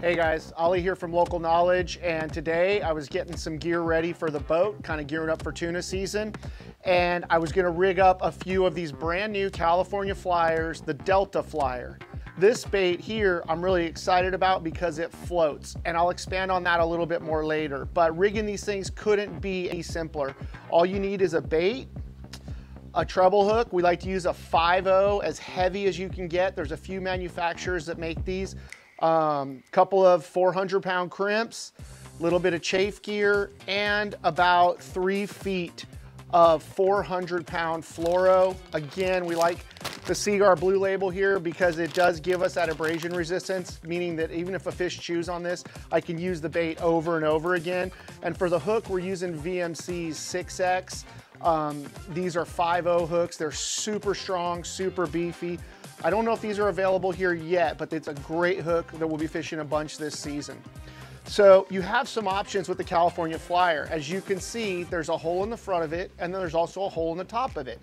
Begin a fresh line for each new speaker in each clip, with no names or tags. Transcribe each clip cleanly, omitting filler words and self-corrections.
Hey guys, Ali here from Local Knowledge, and today I was getting some gear ready for the boat, kind of gearing up for tuna season, and I was gonna rig up a few of these brand new California flyers, the Delta Flyer. This bait here I'm really excited about because it floats, and I'll expand on that a little bit more later, but rigging these things couldn't be any simpler. All you need is a bait, a treble hook. We like to use a 5.0, as heavy as you can get. There's a few manufacturers that make these. Couple of 400-pound crimps, a little bit of chafe gear, and about 3 feet of 400-pound fluoro. Again, we like the Seaguar Blue label here because it does give us that abrasion resistance, meaning that even if a fish chews on this, I can use the bait over and over again. And for the hook, we're using VMC's 6X. These are 5.0 hooks. They're super strong, super beefy. I don't know if these are available here yet, but it's a great hook that we'll be fishing a bunch this season. So you have some options with the California Flyer. As you can see, there's a hole in the front of it, and then there's also a hole in the top of it.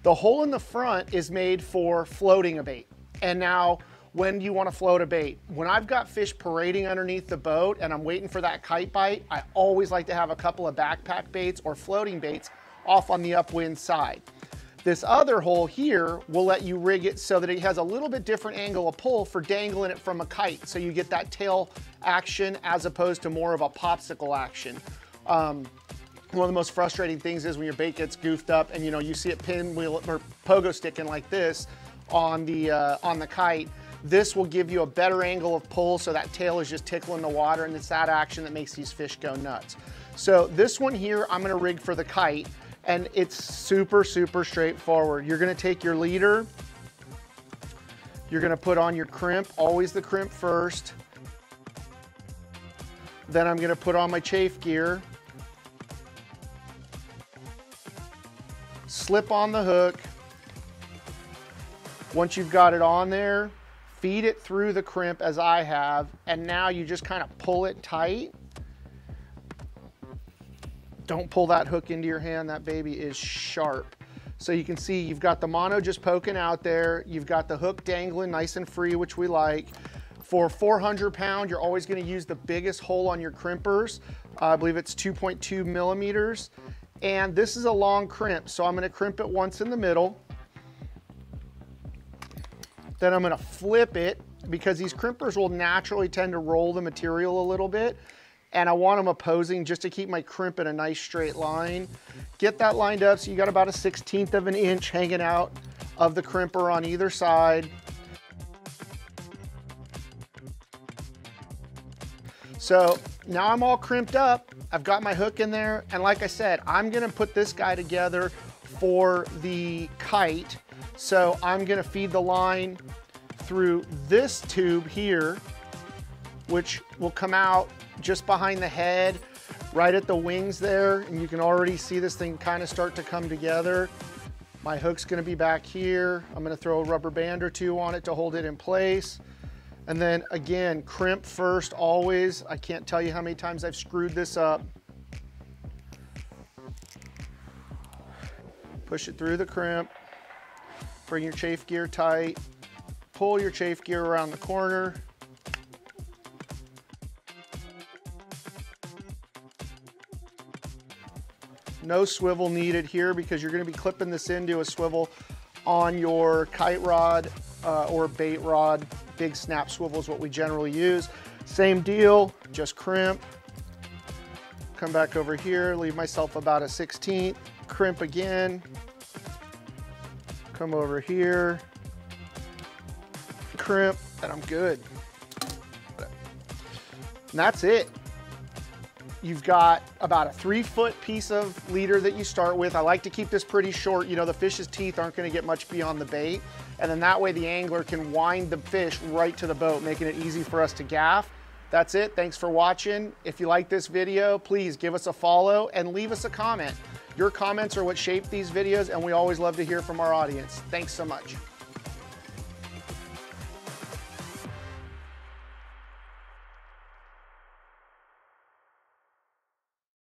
The hole in the front is made for floating a bait. And now, when do you want to float a bait? When I've got fish parading underneath the boat and I'm waiting for that kite bite, I always like to have a couple of backpack baits or floating baits off on the upwind side. This other hole here will let you rig it so that it has a little bit different angle of pull for dangling it from a kite. So you get that tail action as opposed to more of a popsicle action. One of the most frustrating things is when your bait gets goofed up and you see it pinwheel or pogo sticking like this on the kite. This will give you a better angle of pull so that tail is just tickling the water, and it's that action that makes these fish go nuts. So this one here, I'm gonna rig for the kite. And it's super, super straightforward. You're gonna take your leader, you're gonna put on your crimp, always the crimp first. Then I'm gonna put on my chafe gear, slip on the hook. Once you've got it on there, feed it through the crimp as I have, and now you just kind of pull it tight. Don't pull that hook into your hand, that baby is sharp. So you can see you've got the mono just poking out there, you've got the hook dangling nice and free, which we like. For 400-pound, you're always gonna use the biggest hole on your crimpers. I believe it's 2.2 millimeters. And this is a long crimp, so I'm gonna crimp it once in the middle. Then I'm gonna flip it because these crimpers will naturally tend to roll the material a little bit. And I want them opposing just to keep my crimp in a nice straight line. Get that lined up so you got about a 1/16 of an inch hanging out of the crimper on either side. So now I'm all crimped up. I've got my hook in there. And like I said, I'm gonna put this guy together for the kite. So I'm gonna feed the line through this tube here, which will come out just behind the head, right at the wings there, and you can already see this thing kind of start to come together. My hook's gonna be back here. I'm gonna throw a rubber band or two on it to hold it in place. And then again, crimp first always. I can't tell you how many times I've screwed this up. Push it through the crimp, bring your chafe gear tight, pull your chafe gear around the corner. No swivel needed here because you're going to be clipping this into a swivel on your kite rod or bait rod. Big snap swivel is what we generally use. Same deal, just crimp. Come back over here, leave myself about a 1/16, crimp again. Come over here, crimp, and I'm good. And that's it. You've got about a 3-foot piece of leader that you start with. I like to keep this pretty short. The fish's teeth aren't gonna get much beyond the bait. And then that way the angler can wind the fish right to the boat, making it easy for us to gaff. That's it, thanks for watching. If you like this video, please give us a follow and leave us a comment. Your comments are what shape these videos, and we always love to hear from our audience. Thanks so much.